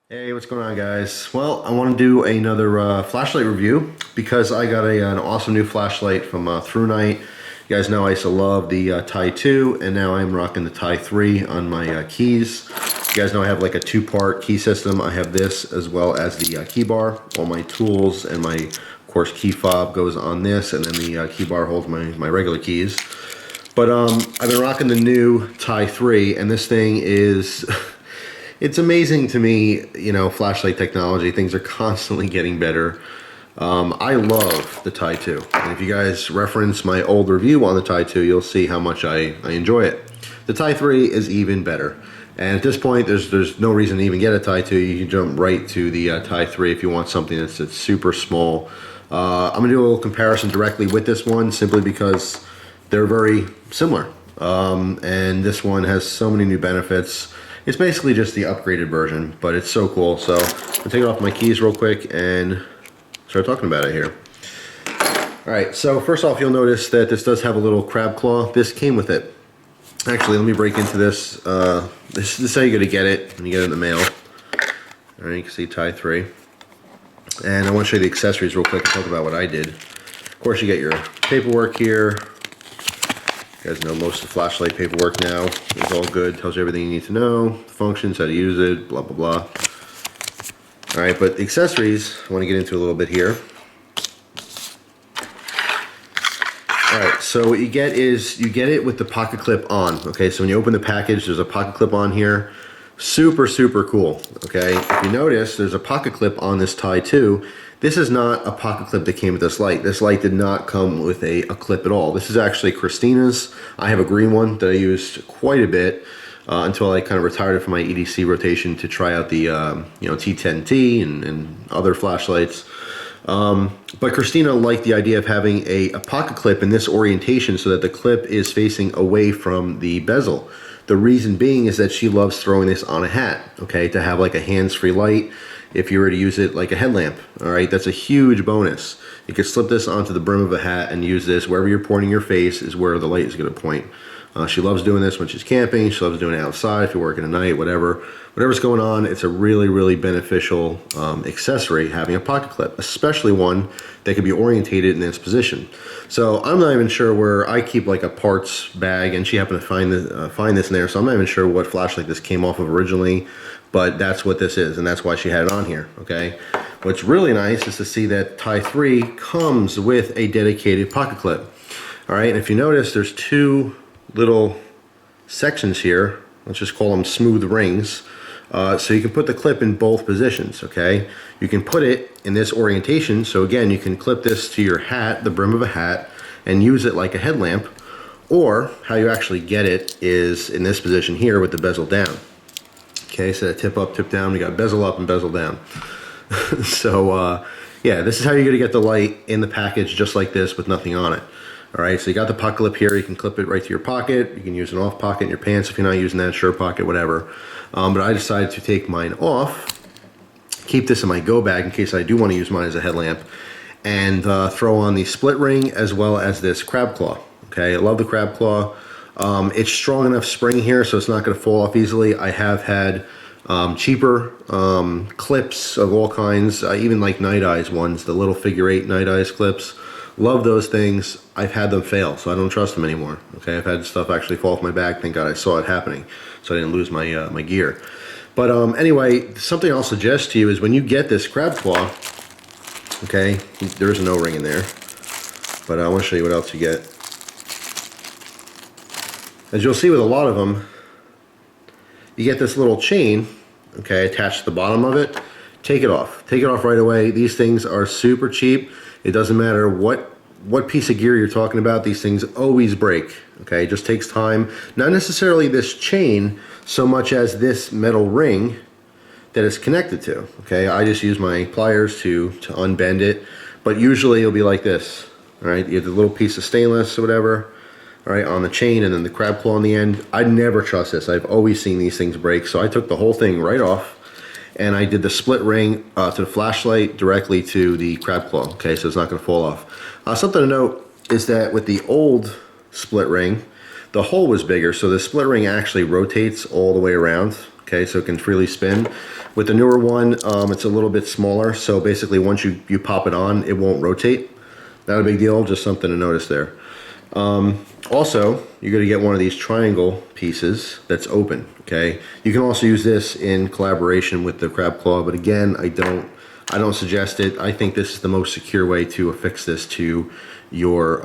Hey, what's going on, guys? Well, I want to do another flashlight review because I got an awesome new flashlight from Thrunite. You guys know I used to love the Ti3, and now I'm rocking the Ti3 on my keys. You guys know I have like a two-part key system. I have this as well as the key bar. All my tools and my, of course, key fob goes on this, and then the key bar holds my regular keys. But I've been rocking the new Ti3, and this thing is... It's amazing to me, you know, flashlight technology. Things are constantly getting better. I love the Ti3. And if you guys reference my old review on the Ti3, you'll see how much I enjoy it. The Ti3 is even better. And at this point, there's no reason to even get a Ti3. You can jump right to the Ti3 if you want something that's super small. I'm going to do a little comparison directly with this one simply because they're very similar. And this one has so many new benefits. It's basically just the upgraded version, but it's so cool. So I'll take it off my keys real quick and start talking about it here. All right, so first off, you'll notice that this does have a little crab claw. This came with it. Actually, let me break into this. This is how you're gonna get it when you get it in the mail. All right, you can see Ti3. And I wanna show you the accessories real quick and talk about what I did. Of course, you get your paperwork here. You guys know most of the flashlight paperwork now. It's all good, tells you everything you need to know, functions, how to use it, blah, blah, blah. All right, but the accessories, I want to get into a little bit here. All right, so what you get is, you get it with the pocket clip on, okay? So when you open the package, there's a pocket clip on here. Super, super cool, okay? If you notice, there's a pocket clip on this Ti3. This is not a pocket clip that came with this light. This light did not come with a clip at all. This is actually Christina's. I have a green one that I used quite a bit until I kind of retired it from my EDC rotation to try out the T10T and other flashlights. But Christina liked the idea of having a pocket clip in this orientation so that the clip is facing away from the bezel. The reason being is that she loves throwing this on a hat, okay, to have like a hands-free light if you were to use it like a headlamp. All right, that's a huge bonus. You could slip this onto the brim of a hat and use this wherever you're pointing your face is where the light is going to point. She loves doing this when she's camping. She loves doing it outside if you're working at night, whatever's going on. It's a really, really beneficial accessory having a pocket clip, especially one that can be orientated in its position. So I'm not even sure where I keep like a parts bag, and she happened to find this in there. So I'm not even sure what flashlight this came off of originally, but that's what this is, and that's why she had it on here. Okay. What's really nice is to see that Ti3 comes with a dedicated pocket clip. All right, and if you notice, there's two little sections here. Let's just call them smooth rings. So you can put the clip in both positions, okay? You can put it in this orientation. So again, you can clip this to your hat, the brim of a hat, and use it like a headlamp. Or how you actually get it is in this position here with the bezel down. Okay, so tip up, tip down. We got bezel up and bezel down. So yeah, this is how you're gonna get the light in the package just like this with nothing on it. All right, so you got the pocket clip here. You can clip it right to your pocket. You can use an off pocket in your pants if you're not using that, shirt pocket, whatever. But I decided to take mine off, keep this in my go bag in case I do want to use mine as a headlamp, and throw on the split ring as well as this crab claw. Okay, I love the crab claw. It's strong enough spring here, so it's not going to fall off easily. I have had cheaper clips of all kinds, even like Night Eyes ones, the little figure 8 Night Eyes clips. Love those things. I've had them fail, so I don't trust them anymore. Okay, I've had stuff actually fall off my bag. Thank God I saw it happening, so I didn't lose my my gear. But anyway, something I'll suggest to you is when you get this crab claw, okay, there is an O-ring in there, but I want to show you what else you get. As you'll see with a lot of them, you get this little chain, okay, attached to the bottom of it. Take it off. Take it off right away. These things are super cheap. It doesn't matter what piece of gear you're talking about. These things always break. Okay, it just takes time. Not necessarily this chain so much as this metal ring that it's connected to. Okay, I just use my pliers to unbend it, but usually it'll be like this. All right, you have the little piece of stainless or whatever, all right, on the chain, and then the crab claw on the end. I never trust this. I've always seen these things break, so I took the whole thing right off. And I did the split ring to the flashlight directly to the crab claw, okay, so it's not going to fall off. Something to note is that with the old split ring, the hole was bigger, so the split ring actually rotates all the way around, okay, so it can freely spin. With the newer one, it's a little bit smaller, so basically once you pop it on, it won't rotate. Not a big deal, just something to notice there. Also, you're going to get one of these triangle pieces that's open, okay? You can also use this in collaboration with the crab claw, but again, I don't suggest it. I think this is the most secure way to affix this to your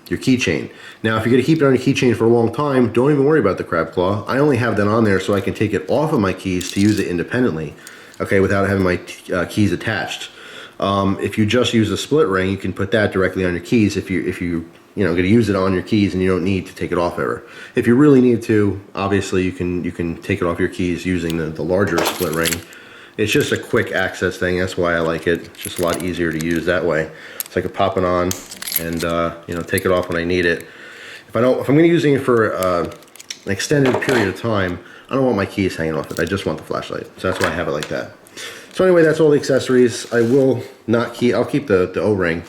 keychain. Now, if you're going to keep it on your keychain for a long time, don't even worry about the crab claw. I only have that on there so I can take it off of my keys to use it independently, okay, without having my keys attached. If you just use a split ring, you can put that directly on your keys if you going to use it on your keys and you don't need to take it off ever. If you really need to, obviously you can take it off your keys using the larger split ring. It's just a quick access thing. That's why I like it. It's just a lot easier to use that way. So I can pop it on and take it off when I need it. If I'm going to be using it for an extended period of time, I don't want my keys hanging off it. I just want the flashlight. So that's why I have it like that. So anyway, that's all the accessories. I will not keep. I'll keep the O-ring.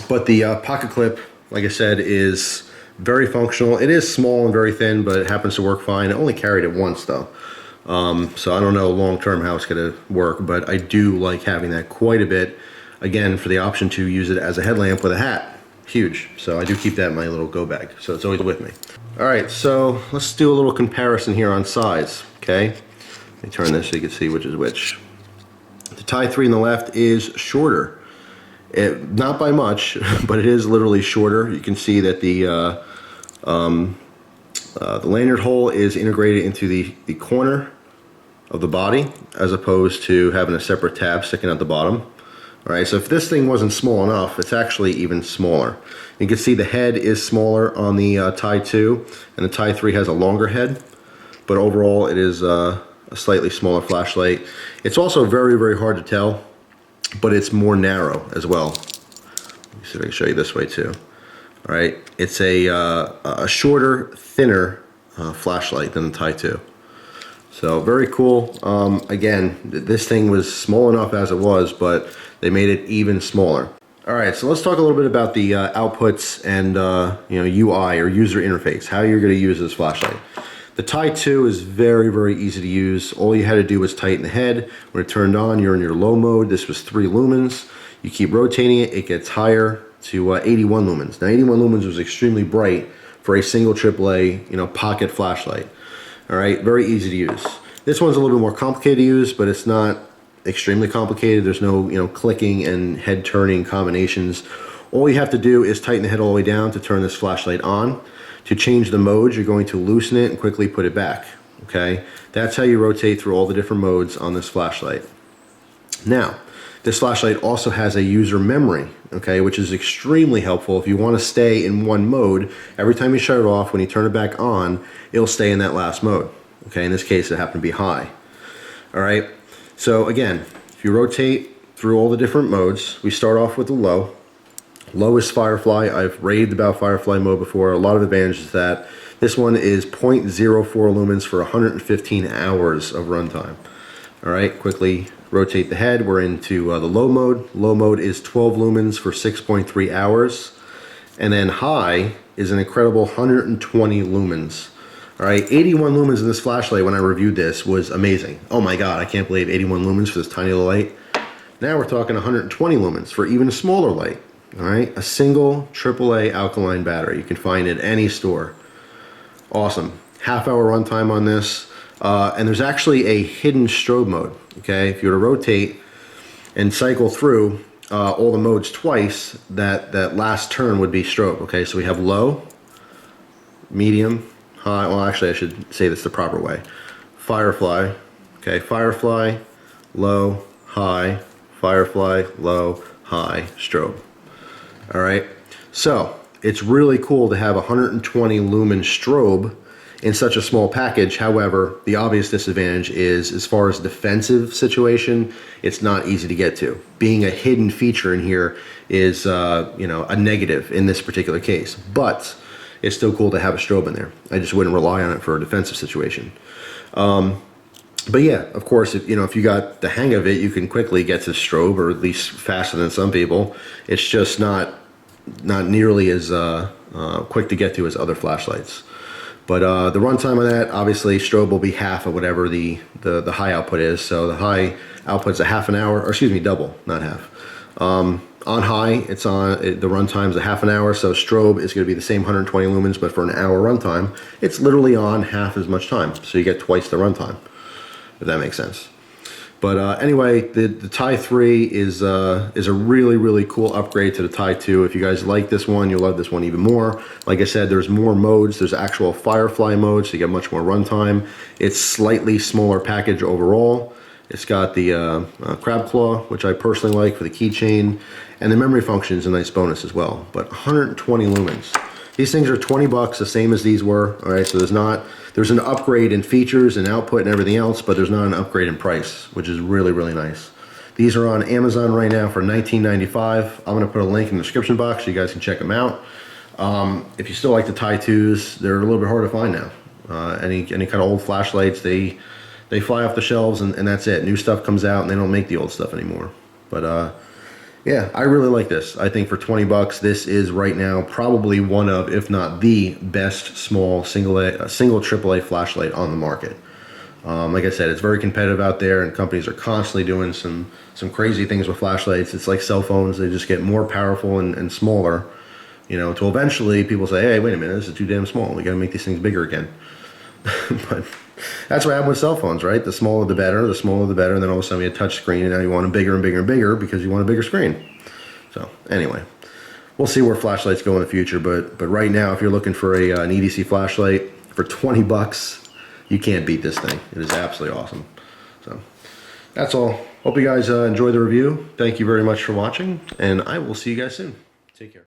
But the pocket clip, like I said, is very functional. It is small and very thin, but it happens to work fine. I only carried it once though. So I don't know long-term how it's going to work, but I do like having that quite a bit. Again, for the option to use it as a headlamp with a hat. Huge. So I do keep that in my little go bag. So it's always with me. All right, so let's do a little comparison here on size, okay? Let me turn this so you can see which is which. The Ti3 on the left is shorter. Not by much, but it is literally shorter. You can see that the lanyard hole is integrated into the corner of the body as opposed to having a separate tab sticking at the bottom. All right, so if this thing wasn't small enough, it's actually even smaller. You can see the head is smaller on the Ti2, and the Ti3 has a longer head, but overall it is a slightly smaller flashlight. It's also very, very hard to tell, but it's more narrow as well. Let me see if I can show you this way too. All right, it's a shorter, thinner flashlight than the Ti2. So very cool. Again, this thing was small enough as it was, but they made it even smaller. All right, so let's talk a little bit about the outputs and UI or user interface, how you're going to use this flashlight. The Ti2 is very, very easy to use. All you had to do was tighten the head. When it turned on, you're in your low mode. This was 3 lumens. You keep rotating it, it gets higher to 81 lumens. Now 81 lumens was extremely bright for a single AAA, pocket flashlight. All right, very easy to use. This one's a little bit more complicated to use, but it's not extremely complicated. There's no, clicking and head turning combinations. All you have to do is tighten the head all the way down to turn this flashlight on. To change the modes, you're going to loosen it and quickly put it back, okay? That's how you rotate through all the different modes on this flashlight. Now, this flashlight also has a user memory, okay, which is extremely helpful if you want to stay in one mode. Every time you shut it off, when you turn it back on, it'll stay in that last mode, okay? In this case, it happened to be high, all right? So again, if you rotate through all the different modes, we start off with the low. Low is Firefly. I've raved about Firefly mode before. A lot of advantages to that. This one is 0.04 lumens for 115 hours of runtime. All right, quickly rotate the head. We're into the low mode. Low mode is 12 lumens for 6.3 hours. And then high is an incredible 120 lumens. All right, 81 lumens in this flashlight when I reviewed this was amazing. Oh my God, I can't believe 81 lumens for this tiny little light. Now we're talking 120 lumens for even a smaller light. All right, a single AAA alkaline battery. You can find it at any store. Awesome. Half-hour runtime on this. And there's actually a hidden strobe mode. Okay, if you were to rotate and cycle through all the modes twice, that last turn would be strobe. Okay, so we have low, medium, high. Well, actually, I should say this the proper way. Firefly. Okay, Firefly, low, high, Firefly, low, high, strobe. All right, so it's really cool to have 120 lumen strobe in such a small package. However, the obvious disadvantage is, as far as defensive situation, it's not easy to get to. Being a hidden feature in here is, a negative in this particular case. But it's still cool to have a strobe in there. I just wouldn't rely on it for a defensive situation. But yeah, of course, if you got the hang of it, you can quickly get to strobe, or at least faster than some people. It's just not nearly as quick to get to as other flashlights. But the runtime on that, obviously, strobe will be half of whatever the high output is. So the high output's a half an hour, or excuse me, double, not half. On high, it's on the runtime's a half an hour, so strobe is going to be the same 120 lumens, but for an hour runtime, it's literally on half as much time. So you get twice the runtime, if that makes sense. But anyway, the Ti3 is a really, really cool upgrade to the Ti2. If you guys like this one, you'll love this one even more. Like I said, there's more modes. There's actual Firefly mode, so you get much more runtime. It's slightly smaller package overall. It's got the crab claw, which I personally like for the keychain, and the memory function is a nice bonus as well. But 120 lumens. These things are 20 bucks, the same as these were. All right, so there's an upgrade in features and output and everything else, but there's not an upgrade in price, which is really, really nice. These are on Amazon right now for $19.95. I'm gonna put a link in the description box so you guys can check them out. If you still like the Ti2s, they're a little bit hard to find now. Any kind of old flashlights, they fly off the shelves and that's it. New stuff comes out and they don't make the old stuff anymore. But yeah, I really like this. I think for 20 bucks, this is right now probably one of, if not the best small single AAA flashlight on the market. Like I said, it's very competitive out there, and companies are constantly doing some crazy things with flashlights. It's like cell phones; they just get more powerful and smaller. You know, till eventually people say, "Hey, wait a minute, this is too damn small. We got to make these things bigger again." But that's what happened with cell phones, right? The smaller the better, the smaller the better, and then all of a sudden we had touch screen, and now you want them bigger and bigger and bigger because you want a bigger screen. So anyway, we'll see where flashlights go in the future, but right now, if you're looking for an EDC flashlight for 20 bucks, you can't beat this thing. It is absolutely awesome. So that's all. Hope you guys enjoy the review. Thank you very much for watching, and I will see you guys soon. Take care.